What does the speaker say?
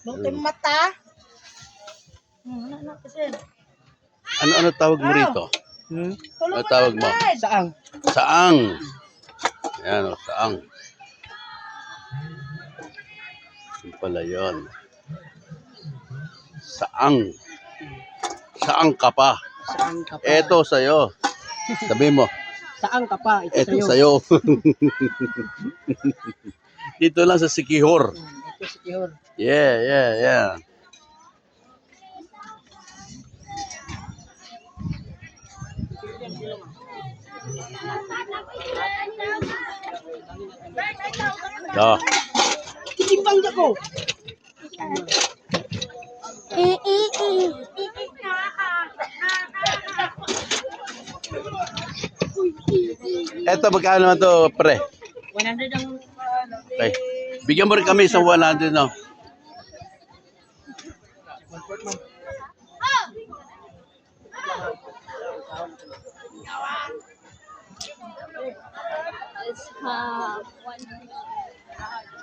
Lutin mata. Kasi. Ano tawag mo rito? Ano tawag mo? Saang. Saang. Yan o, saang. Yung pala yun. Saang. Saang ka pa. Saang ka pa. Eto sa'yo. Sabi mo. Saang ka pa. Eto sa'yo. Dito lang sa Sikihor. Ito si Kihor. Yeah. Oh. Ibang ko. Eto, magkano naman to, pre? 100 ang Okay. Bigyan mo rin kami sa 100, no? It's 1